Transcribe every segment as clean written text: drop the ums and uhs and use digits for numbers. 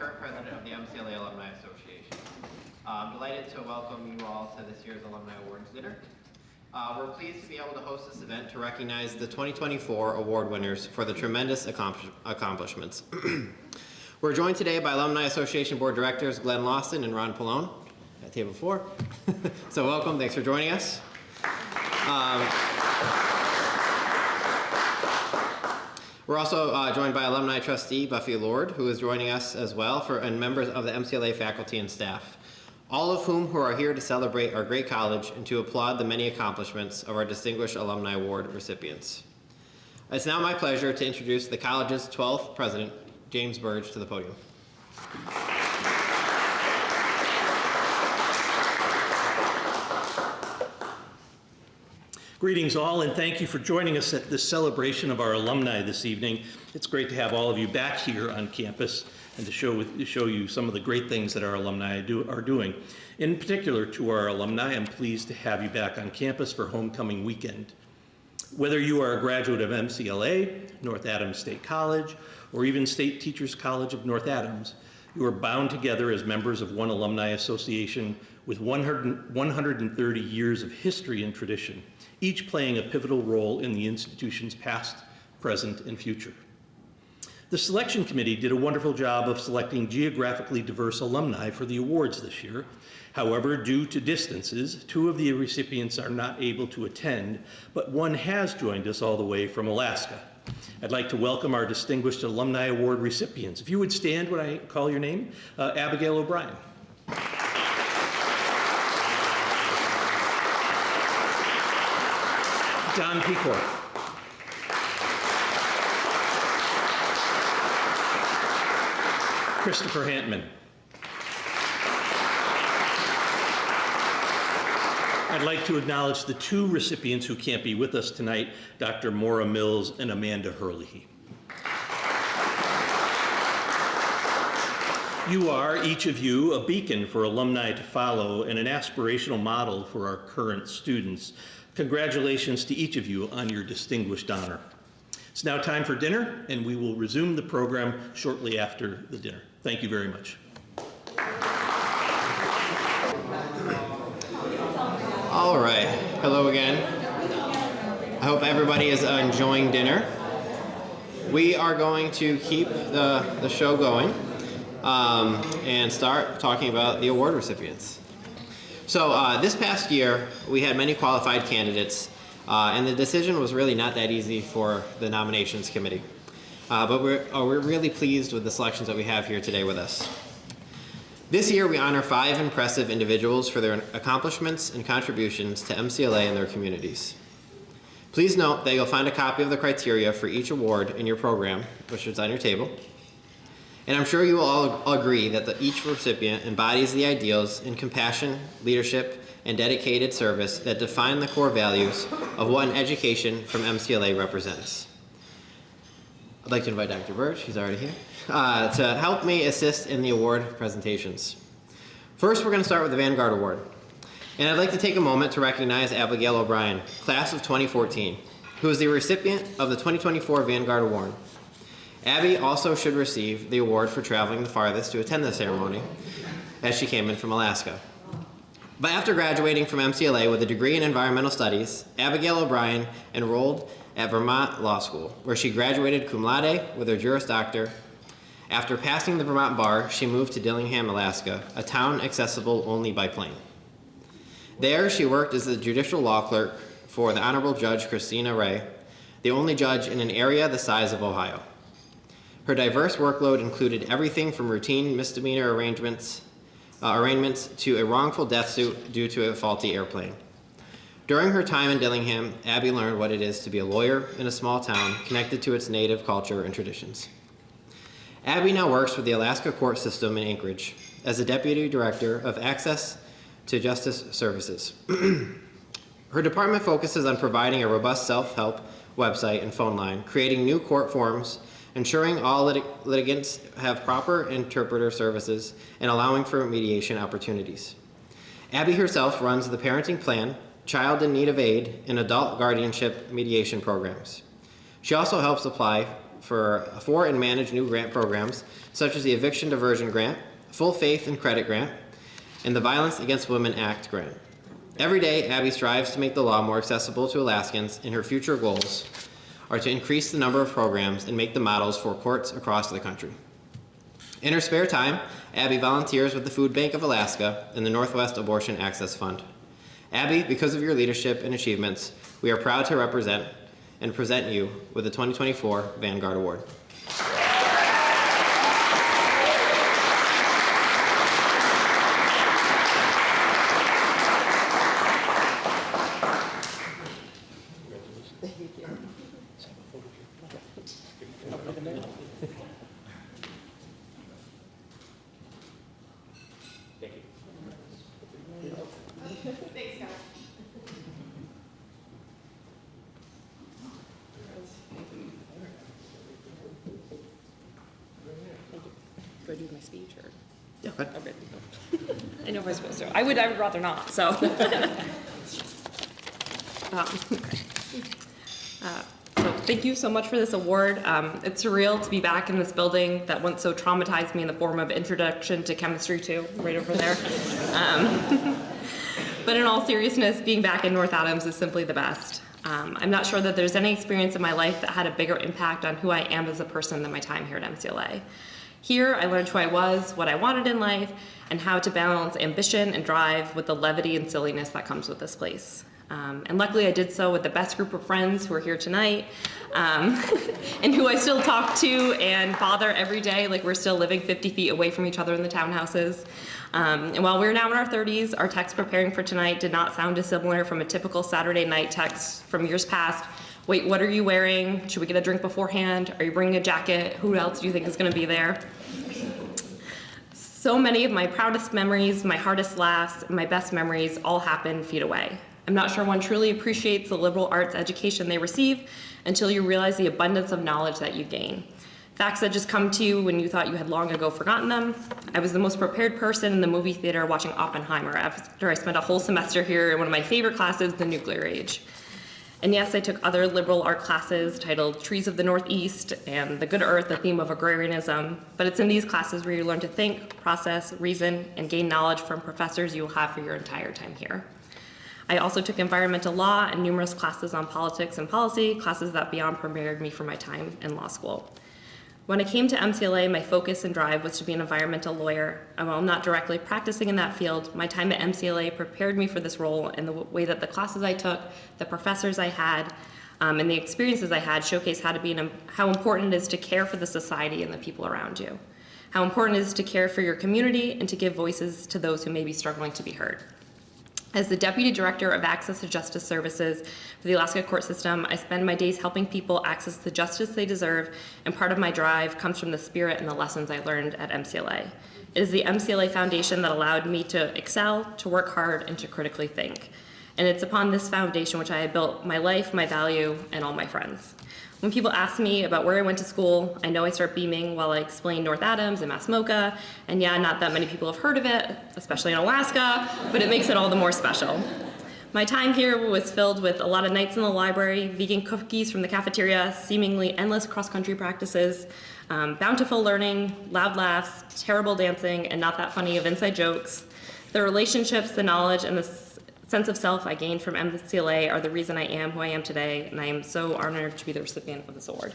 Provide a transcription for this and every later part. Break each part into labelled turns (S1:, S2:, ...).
S1: Pecor, president of the MCLA Alumni Association. I'm delighted to welcome you all to this year's Alumni Awards dinner. We're pleased to be able to host this event to recognize the 2024 award winners for the tremendous accomplishments. We're joined today by Alumni Association Board Directors Glenn Lawson and Ron Pallone at table 4. So welcome, thanks for joining us. We're also joined by alumni trustee Buffy Lord, who is joining us as well, and members of the MCLA faculty and staff, all of whom are here to celebrate our great college and to applaud the many accomplishments of our distinguished Alumni Award recipients. It's now my pleasure to introduce the college's 12th president, James Burge, to the podium.
S2: Greetings all, and thank you for joining us at this celebration of our alumni this evening. It's great to have all of you back here on campus and to show you some of the great things that our alumni are doing. In particular, to our alumni, I'm pleased to have you back on campus for homecoming weekend. Whether you are a graduate of MCLA, North Adams State College, or even State Teachers College of North Adams, you are bound together as members of one alumni association with 130 years of history and tradition, each playing a pivotal role in the institution's past, present, and future. The selection committee did a wonderful job of selecting geographically diverse alumni for the awards this year. However, due to distances, 2 of the recipients are not able to attend, but one has joined us all the way from Alaska. I'd like to welcome our distinguished Alumni Award recipients. If you would stand when I call your name, Abaigeal O'Brien. Don Pecor. Christopher Hantman. I'd like to acknowledge the 2 recipients who can't be with us tonight, Dr. Maura Mills and Amanda Herlihy. You are, each of you, a beacon for alumni to follow and an aspirational model for our current students. Congratulations to each of you on your distinguished honor. It's now time for dinner, and we will resume the program shortly after the dinner. Thank you very much.
S1: All right, hello again. I hope everybody is enjoying dinner. We are going to keep the show going and start talking about the award recipients. So this past year, we had many qualified candidates, and the decision was really not that easy for the nominations committee. But we're really pleased with the selections that we have here today with us. This year, we honor 5 impressive individuals for their accomplishments and contributions to MCLA and their communities. Please note that you'll find a copy of the criteria for each award in your program, which is on your table. And I'm sure you will all agree that each recipient embodies the ideals in compassion, leadership, and dedicated service that define the core values of what an education from MCLA represents. I'd like to invite Dr. Burge, he's already here, to help me assist in the award presentations. First, we're going to start with the Vanguard Award. And I'd like to take a moment to recognize Abaigeal O'Brien, class of 2014, who is the recipient of the 2024 Vanguard Award. Abby also should receive the award for traveling the farthest to attend the ceremony, as she came in from Alaska. But after graduating from MCLA with a degree in environmental studies, Abaigeal O'Brien enrolled at Vermont Law School, where she graduated cum laude with her Juris Doctor. After passing the Vermont bar, she moved to Dillingham, Alaska, a town accessible only by plane. There, she worked as the judicial law clerk for the Honorable Judge Christina Ray, the only judge in an area the size of Ohio. Her diverse workload included everything from routine misdemeanor arraignments to a wrongful death suit due to a faulty airplane. During her time in Dillingham, Abby learned what it is to be a lawyer in a small town connected to its native culture and traditions. Abby now works with the Alaska court system in Anchorage as the Deputy Director of Access to Justice Services. Her department focuses on providing a robust self-help website and phone line, creating new court forms, ensuring all litigants have proper interpreter services, and allowing for mediation opportunities. Abby herself runs the Parenting Plan, Child in Need of Aid, and Adult Guardianship mediation programs. She also helps apply for and manage new grant programs, such as the Eviction Diversion Grant, Full Faith and Credit Grant, and the Violence Against Women Act Grant. Every day, Abby strives to make the law more accessible to Alaskans, and her future goals are to increase the number of programs and make them models for courts across the country. In her spare time, Abby volunteers with the Food Bank of Alaska and the Northwest Abortion Access Fund. Abby, because of your leadership and achievements, we are proud to represent and present you with the 2024 Vanguard Award.
S3: Do I do my speech or?
S1: Yeah, go ahead.
S3: Okay. I know if I'm supposed to. I would rather not, so. So thank you so much for this award. It's surreal to be back in this building that once so traumatized me in the form of Introduction to Chemistry 2, right over there. But in all seriousness, being back in North Adams is simply the best. I'm not sure that there's any experience in my life that had a bigger impact on who I am as a person than my time here at MCLA. Here, I learned who I was, what I wanted in life, and how to balance ambition and drive with the levity and silliness that comes with this place. And luckily, I did so with the best group of friends who are here tonight, and who I still talk to and bother every day, like we're still living 50 feet away from each other in the townhouses. And while we're now in our 30s, our text preparing for tonight did not sound dissimilar from a typical Saturday night text from years past. Wait, what are you wearing? Should we get a drink beforehand? Are you bringing a jacket? Who else do you think is going to be there? So many of my proudest memories, my hardest laughs, my best memories all happen feet away. I'm not sure one truly appreciates the liberal arts education they receive until you realize the abundance of knowledge that you gain. Facts that just come to you when you thought you had long ago forgotten them. I was the most prepared person in the movie theater watching Oppenheimer after I spent a whole semester here in one of my favorite classes, the nuclear age. And yes, I took other liberal art classes titled Trees of the Northeast and The Good Earth, the theme of agrarianism, but it's in these classes where you learn to think, process, reason, and gain knowledge from professors you will have for your entire time here. I also took environmental law and numerous classes on politics and policy, classes that beyond prepared me for my time in law school. When I came to MCLA, my focus and drive was to be an environmental lawyer, and while I'm not directly practicing in that field, my time at MCLA prepared me for this role in the way that the classes I took, the professors I had, and the experiences I had showcase how important it is to care for the society and the people around you, how important it is to care for your community and to give voices to those who may be struggling to be heard. As the Deputy Director of Access to Justice Services for the Alaska court system, I spend my days helping people access the justice they deserve, and part of my drive comes from the spirit and the lessons I learned at MCLA. It is the MCLA Foundation that allowed me to excel, to work hard, and to critically think. And it's upon this foundation which I have built my life, my value, and all my friends. When people ask me about where I went to school, I know I start beaming while I explain North Adams and Massamoka, and yeah, not that many people have heard of it, especially in Alaska, but it makes it all the more special. My time here was filled with a lot of nights in the library, vegan cookies from the cafeteria, seemingly endless cross-country practices, bountiful learning, loud laughs, terrible dancing, and not that funny of inside jokes. The relationships, the knowledge, and the sense of self I gained from MCLA are the reason I am who I am today, and I am so honored to be the recipient of this award.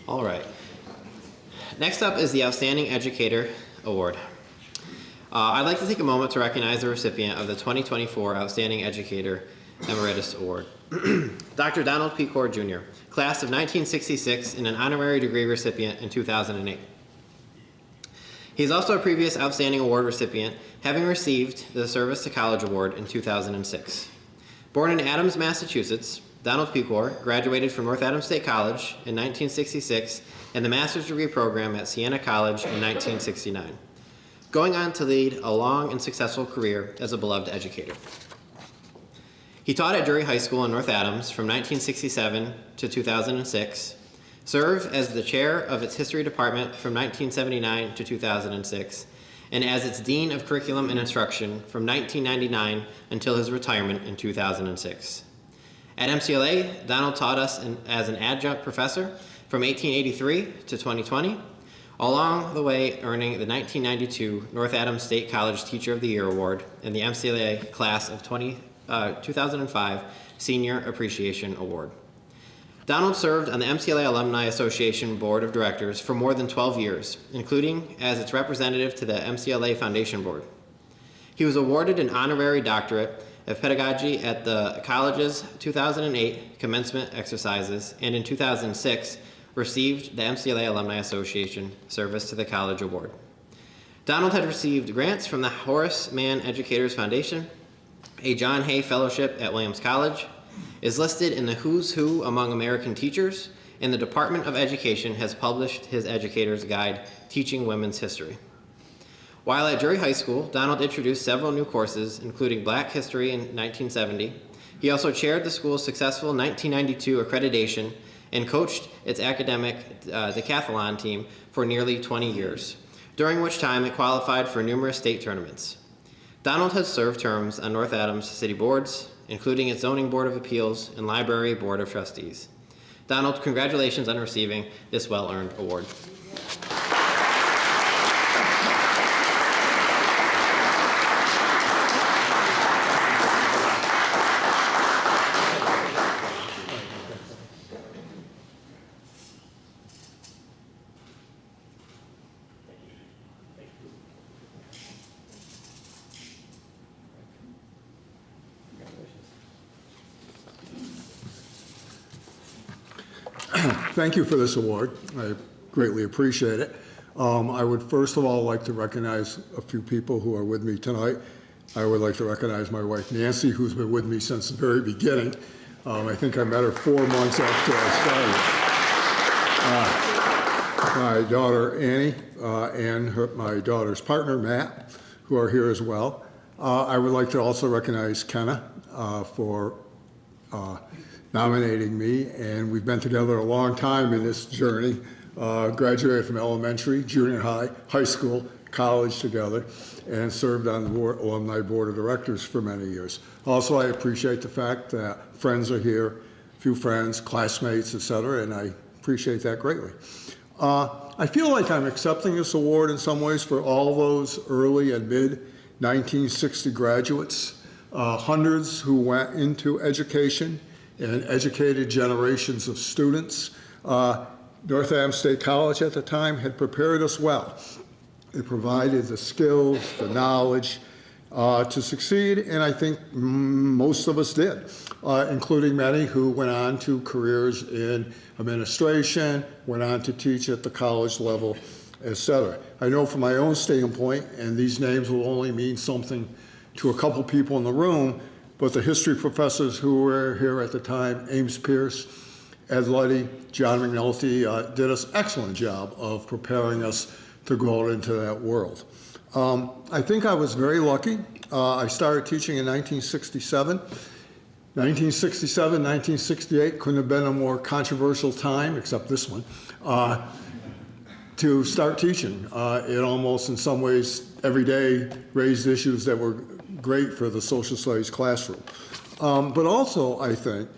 S1: All right. Next up is the Outstanding Educator Award. I'd like to take a moment to recognize the recipient of the 2024 Outstanding Educator Emeritus Award. Dr. Donald Pecor, Jr., class of 1966 and an honorary degree recipient in 2008. He is also a previous Outstanding Award recipient, having received the Service to College Award in 2006. Born in Adams, Massachusetts, Donald Pecor graduated from North Adams State College in 1966 and the master's degree program at Siena College in 1969, going on to lead a long and successful career as a beloved educator. He taught at Drury High School in North Adams from 1967 to 2006, served as the chair of its history department from 1979 to 2006, and as its dean of curriculum and instruction from 1999 until his retirement in 2006. At MCLA, Donald taught us as an adjunct professor from 1883 to 2020, along the way earning the 1992 North Adams State College Teacher of the Year Award and the MCLA Class of 2005 Senior Appreciation Award. Donald served on the MCLA Alumni Association Board of Directors for more than 12 years, including as its representative to the MCLA Foundation Board. He was awarded an honorary doctorate of pedagogy at the college's 2008 commencement exercises, and in 2006 received the MCLA Alumni Association Service to the College Award. Donald had received grants from the Horace Mann Educators Foundation, a John Hay Fellowship at Williams College, is listed in the Who's Who Among American Teachers, and the Department of Education has published his Educator's Guide, Teaching Women's History. While at Drury High School, Donald introduced several new courses, including Black History in 1970. He also chaired the school's successful 1992 accreditation and coached its academic decathlon team for nearly 20 years, during which time it qualified for numerous state tournaments. Donald has served terms on North Adams City Boards, including its Zoning Board of Appeals and Library Board of Trustees. Donald, congratulations on receiving this well-earned award.
S4: Thank you for this award. I greatly appreciate it. I would first of all like to recognize a few people who are with me tonight. I would like to recognize my wife Nancy, who's been with me since the very beginning. I think I met her 4 months after I started. My daughter Annie and my daughter's partner Matt, who are here as well. I would like to also recognize Kenna for nominating me, and we've been together a long time in this journey. Graduated from elementary, junior high, high school, college together, and served on the Alumni Board of Directors for many years. Also, I appreciate the fact that friends are here, a few friends, classmates, etc., and I appreciate that greatly. I feel like I'm accepting this award in some ways for all those early and mid 1960 graduates, hundreds who went into education and educated generations of students. North Adams State College at the time had prepared us well. It provided the skills, the knowledge to succeed, and I think most of us did, including many who went on to careers in administration, went on to teach at the college level, etc. I know from my own standpoint, and these names will only mean something to a couple people in the room, but the history professors who were here at the time, Ames Pierce, Ed Luddy, John McNulty, did an excellent job of preparing us to go out into that world. I think I was very lucky. I started teaching in 1967. 1967, 1968 couldn't have been a more controversial time, except this one, to start teaching. It almost, in some ways, every day raised issues that were great for the social studies classroom. But also, I think,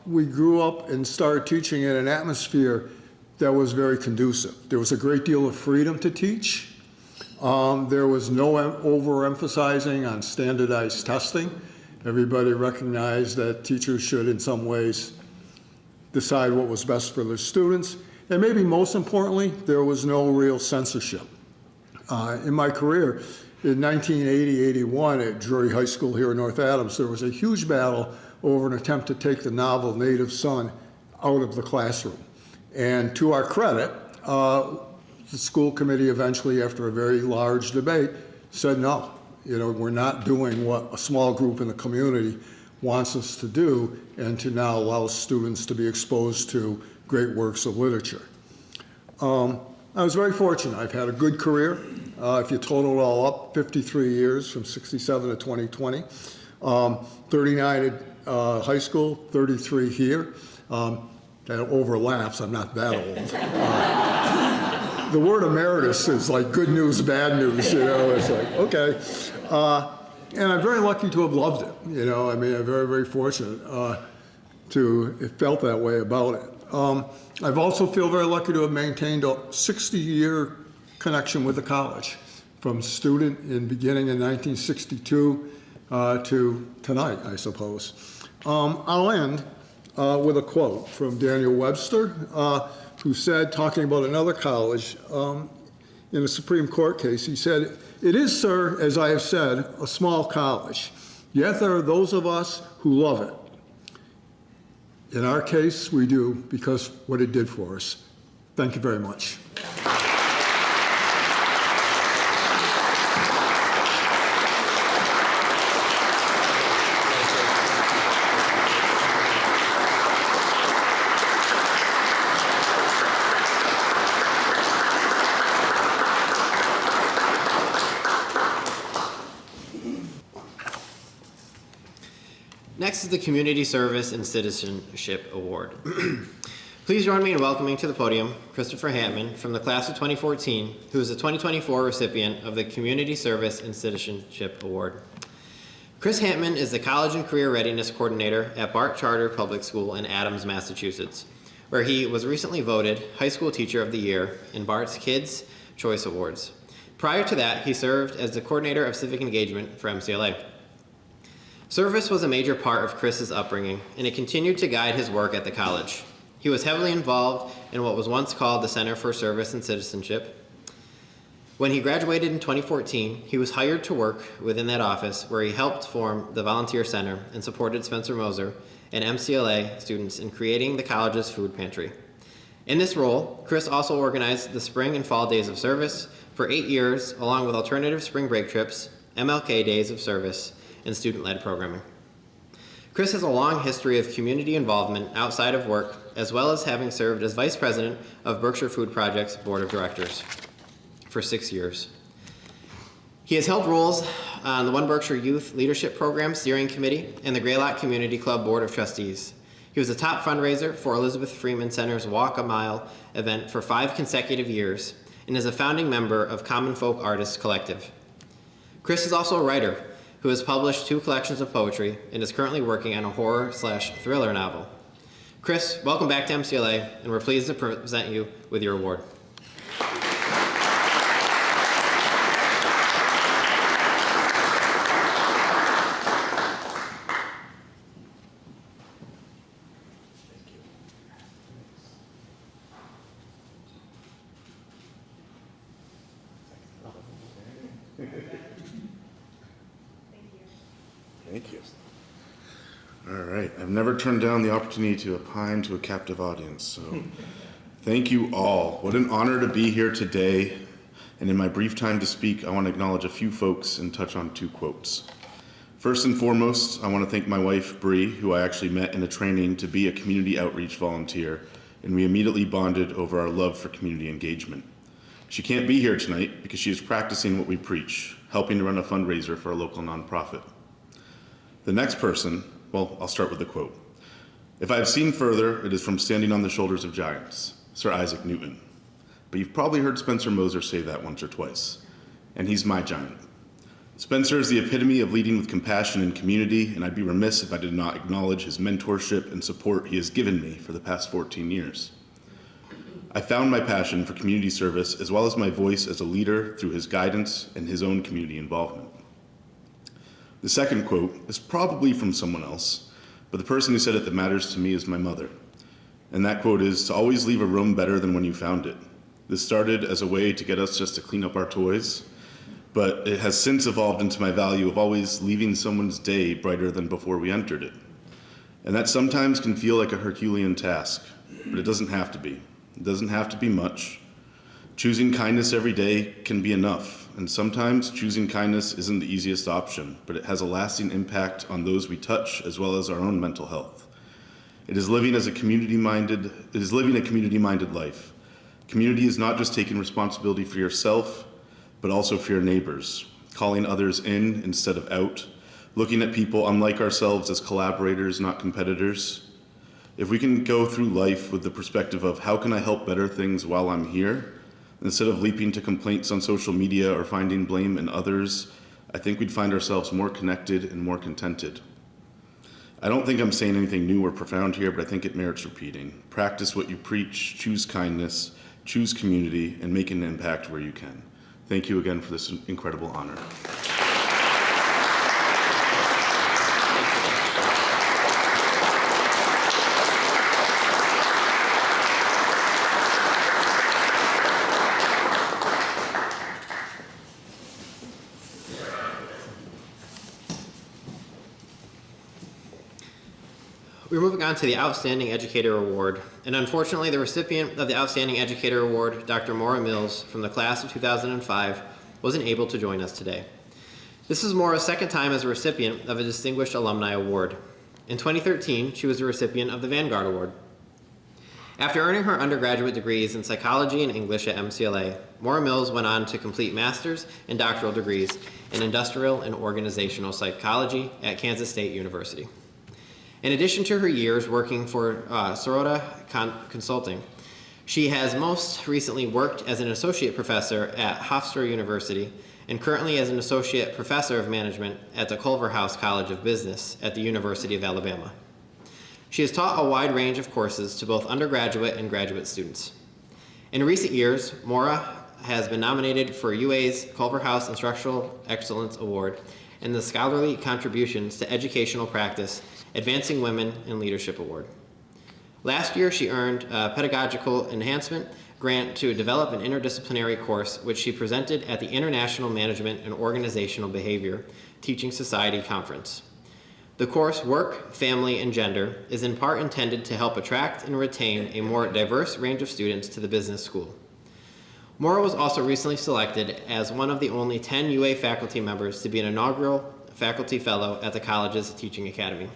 S4: we grew up and started teaching in an atmosphere that was very conducive. There was a great deal of freedom to teach. There was no overemphasizing on standardized testing. Everybody recognized that teachers should, in some ways, decide what was best for their students. And maybe most importantly, there was no real censorship. In my career, in 1980-81 at Drury High School here in North Adams, there was a huge battle over an attempt to take the novel Native Son out of the classroom. And to our credit, the school committee eventually, after a very large debate, said no. You know, we're not doing what a small group in the community wants us to do, and to now allow students to be exposed to great works of literature. I was very fortunate. I've had a good career. If you total it all up, 53 years from 67 to 2020. 39 at high school, 33 here. That overlaps. I'm not that old. The word emeritus is like good news, bad news, you know. It's like, okay. And I'm very lucky to have loved it, you know. I mean, I'm very, very fortunate to have felt that way about it. I've also feel very lucky to have maintained a 60-year connection with the college, from student in beginning in 1962 to tonight, I suppose. I'll end with a quote from Daniel Webster, who said, talking about another college in a Supreme Court case, he said, "It is, sir, as I have said, a small college, yet there are those of us who love it. In our case, we do, because what it did for us." Thank you very much.
S1: Next is the Community Service and Citizenship Award. Please join me in welcoming to the podium Christopher Hantman from the class of 2014, who is the 2024 recipient of the Community Service and Citizenship Award. Chris Hantman is the College and Career Readiness Coordinator at Bart Charter Public School in Adams, Massachusetts, where he was recently voted High School Teacher of the Year in Bart's Kids' Choice Awards. Prior to that, he served as the Coordinator of Civic Engagement for MCLA. Service was a major part of Chris's upbringing, and it continued to guide his work at the college. He was heavily involved in what was once called the Center for Service and Citizenship. When he graduated in 2014, he was hired to work within that office, where he helped form the Volunteer Center and supported Spencer Moser and MCLA students in creating the college's food pantry. In this role, Chris also organized the spring and fall days of service for 8 years, along with alternative spring break trips, MLK days of service, and student-led programming. Chris has a long history of community involvement outside of work, as well as having served as Vice President of Berkshire Food Project's Board of Directors for 6 years. He has held roles on the One Berkshire Youth Leadership Program Steering Committee and the Greylock Community Club Board of Trustees. He was a top fundraiser for Elizabeth Freeman Center's Walk a Mile event for 5 consecutive years and is a founding member of Common Folk Artists Collective. Chris is also a writer who has published 2 collections of poetry and is currently working on a horror/thriller novel. Chris, welcome back to MCLA, and we're pleased to present you with your award.
S5: Thank you. All right, I've never turned down the opportunity to opine to a captive audience, so thank you all. What an honor to be here today, and in my brief time to speak, I want to acknowledge a few folks and touch on 2 quotes. First and foremost, I want to thank my wife, Bree, who I actually met in a training to be a community outreach volunteer, and we immediately bonded over our love for community engagement. She can't be here tonight because she is practicing what we preach, helping to run a fundraiser for a local nonprofit. The next person, well, I'll start with the quote. If I have seen further, it is from Standing on the Shoulders of Giants, Sir Isaac Newton. But you've probably heard Spencer Moser say that once or twice, and he's my giant. Spencer is the epitome of leading with compassion and community, and I'd be remiss if I did not acknowledge his mentorship and support he has given me for the past 14 years. I found my passion for community service as well as my voice as a leader through his guidance and his own community involvement. The second quote is probably from someone else, but the person who said it that matters to me is my mother. And that quote is, to always leave a room better than when you found it. This started as a way to get us just to clean up our toys, but it has since evolved into my value of always leaving someone's day brighter than before we entered it. And that sometimes can feel like a Herculean task, but it doesn't have to be. It doesn't have to be much. Choosing kindness every day can be enough, and sometimes choosing kindness isn't the easiest option, but it has a lasting impact on those we touch as well as our own mental health. It is living a community-minded life. Community is not just taking responsibility for yourself, but also for your neighbors, calling others in instead of out, looking at people unlike ourselves as collaborators, not competitors. If we can go through life with the perspective of how can I help better things while I'm here, instead of leaping to complaints on social media or finding blame in others, I think we'd find ourselves more connected and more contented. I don't think I'm saying anything new or profound here, but I think it merits repeating. Practice what you preach, choose kindness, choose community, and make an impact where you can. Thank you again for this incredible honor.
S1: We're moving on to the Outstanding Educator Award, and unfortunately the recipient of the Outstanding Educator Award, Dr. Maura Mills from the class of 2005, wasn't able to join us today. This is Maura's second time as a recipient of a Distinguished Alumni Award. In 2013, she was a recipient of the Vanguard Award. After earning her undergraduate degrees in psychology and English at MCLA, Maura Mills went on to complete master's and doctoral degrees in industrial and organizational psychology at Kansas State University. In addition to her years working for Sorota Consulting, she has most recently worked as an associate professor at Hofstra University and currently as an associate professor of management at the Culverhouse College of Business at the University of Alabama. She has taught a wide range of courses to both undergraduate and graduate students. In recent years, Maura has been nominated for UA's Culverhouse Instructional Excellence Award and the Scholarly Contributions to Educational Practice Advancing Women in Leadership Award. Last year, she earned a Pedagogical Enhancement Grant to develop an interdisciplinary course, which she presented at the International Management and Organizational Behavior Teaching Society Conference. The course, Work, Family, and Gender, is in part intended to help attract and retain a more diverse range of students to the business school. Maura was also recently selected as one of the only 10 UA faculty members to be an inaugural faculty fellow at the college's Teaching Academy.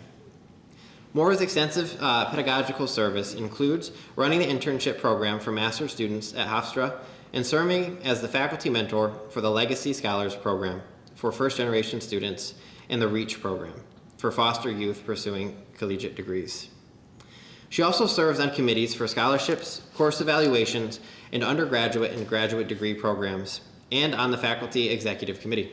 S1: Maura's extensive pedagogical service includes running the internship program for master's students at Hofstra and serving as the faculty mentor for the Legacy Scholars Program for first-generation students and the REACH program for foster youth pursuing collegiate degrees. She also serves on committees for scholarships, course evaluations, and undergraduate and graduate degree programs, and on the Faculty Executive Committee.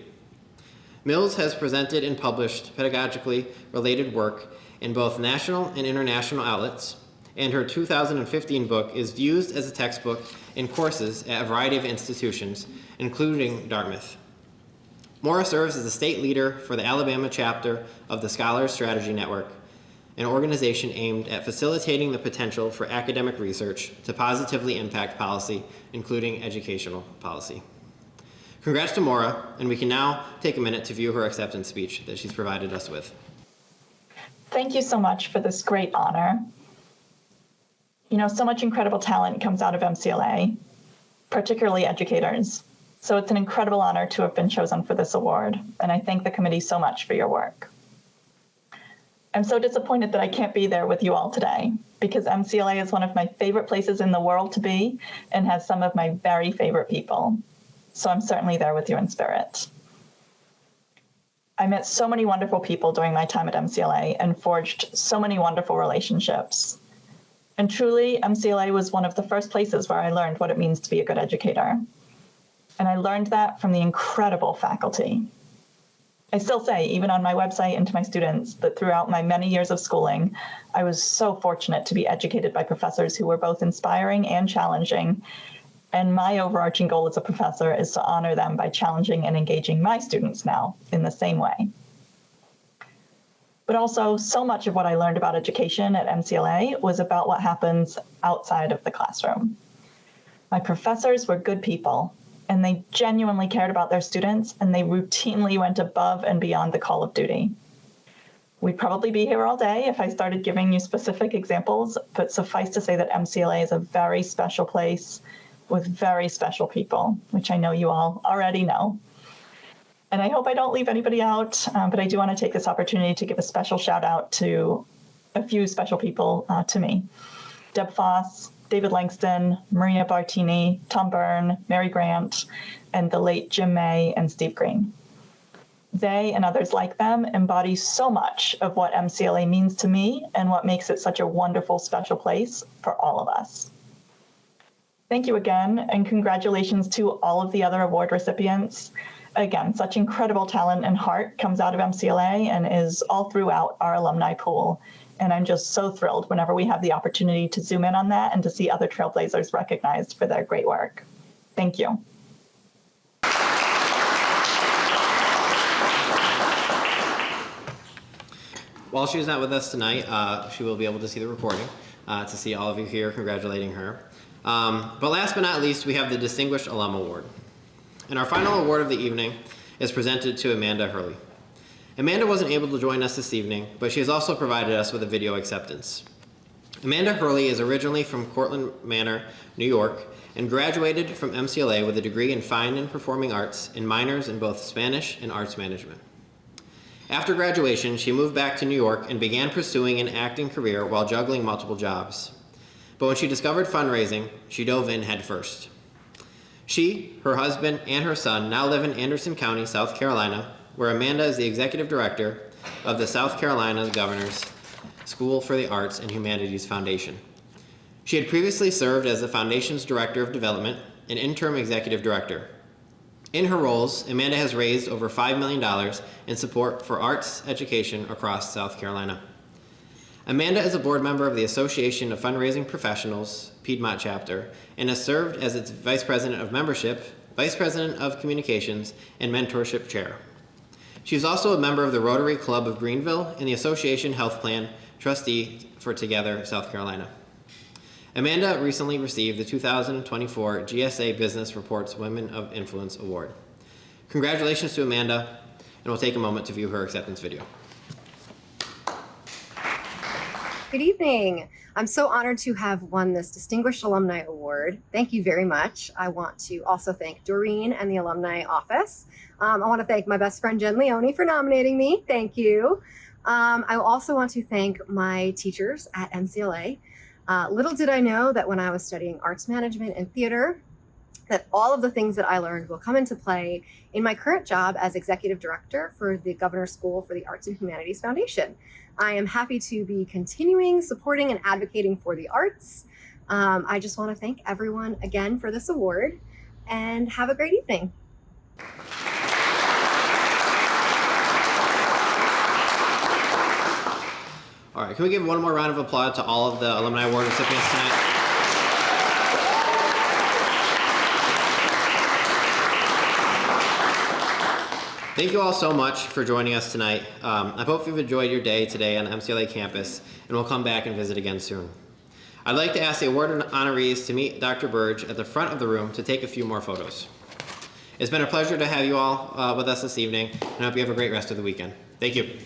S1: Mills has presented and published pedagogically related work in both national and international outlets, and her 2015 book is used as a textbook in courses at a variety of institutions, including Dartmouth. Maura serves as the state leader for the Alabama chapter of the Scholars Strategy Network, an organization aimed at facilitating the potential for academic research to positively impact policy, including educational policy. Congrats to Maura, and we can now take a minute to view her acceptance speech that she's provided us with.
S6: Thank you so much for this great honor. You know, so much incredible talent comes out of MCLA, particularly educators. So it's an incredible honor to have been chosen for this award, and I thank the committee so much for your work. I'm so disappointed that I can't be there with you all today, because MCLA is one of my favorite places in the world to be and has some of my very favorite people. So I'm certainly there with you in spirit. I met so many wonderful people during my time at MCLA and forged so many wonderful relationships. And truly, MCLA was one of the first places where I learned what it means to be a good educator. And I learned that from the incredible faculty. I still say, even on my website and to my students, that throughout my many years of schooling, I was so fortunate to be educated by professors who were both inspiring and challenging. And my overarching goal as a professor is to honor them by challenging and engaging my students now in the same way. But also, so much of what I learned about education at MCLA was about what happens outside of the classroom. My professors were good people, and they genuinely cared about their students, and they routinely went above and beyond the call of duty. We'd probably be here all day if I started giving you specific examples, but suffice to say that MCLA is a very special place with very special people, which I know you all already know. And I hope I don't leave anybody out, but I do want to take this opportunity to give a special shout out to a few special people to me. Deb Foss, David Langston, Maria Bartini, Tom Byrne, Mary Grant, and the late Jim May and Steve Green. They and others like them embody so much of what MCLA means to me and what makes it such a wonderful, special place for all of us. Thank you again, and congratulations to all of the other award recipients. Again, such incredible talent and heart comes out of MCLA and is all throughout our alumni pool. And I'm just so thrilled whenever we have the opportunity to zoom in on that and to see other trailblazers recognized for their great work. Thank you.
S1: While she's not with us tonight, she will be able to see the recording, to see all of you here congratulating her. But last but not least, we have the Distinguished Alum Award. And our final award of the evening is presented to Amanda Herlihy. Amanda wasn't able to join us this evening, but she has also provided us with a video acceptance. Amanda Herlihy is originally from Cortlandt Manor, New York, and graduated from MCLA with a degree in Fine and Performing Arts and minors in both Spanish and Arts Management. After graduation, she moved back to New York and began pursuing an acting career while juggling multiple jobs. But when she discovered fundraising, she dove in headfirst. She, her husband, and her son now live in Anderson County, South Carolina, where Amanda is the executive director of the South Carolina Governor's School for the Arts and Humanities Foundation. She had previously served as the foundation's director of development and interim executive director. In her roles, Amanda has raised over $5 million in support for arts education across South Carolina. Amanda is a board member of the Association of Fundraising Professionals, Piedmont Chapter, and has served as its Vice President of Membership, Vice President of Communications, and Mentorship Chair. She is also a member of the Rotary Club of Greenville and the Association Health Plan Trustee for Together, South Carolina. Amanda recently received the 2024 GSA Business Reports Women of Influence Award. Congratulations to Amanda, and we'll take a moment to view her acceptance video.
S7: Good evening. I'm so honored to have won this Distinguished Alumni Award. Thank you very much. I want to also thank Doreen and the Alumni Office. I want to thank my best friend Jen Leone for nominating me. Thank you. I also want to thank my teachers at MCLA. Little did I know that when I was studying arts management and theater, that all of the things that I learned will come into play in my current job as executive director for the Governor's School for the Arts and Humanities Foundation. I am happy to be continuing supporting and advocating for the arts. I just want to thank everyone again for this award and have a great evening.
S1: All right, can we give one more round of applause to all of the Alumni Award recipients tonight? Thank you all so much for joining us tonight. I hope you've enjoyed your day today on the MCLA campus, and we'll come back and visit again soon. I'd like to ask the award honorees to meet Dr. Burge at the front of the room to take a few more photos. It's been a pleasure to have you all with us this evening, and I hope you have a great rest of the weekend. Thank you.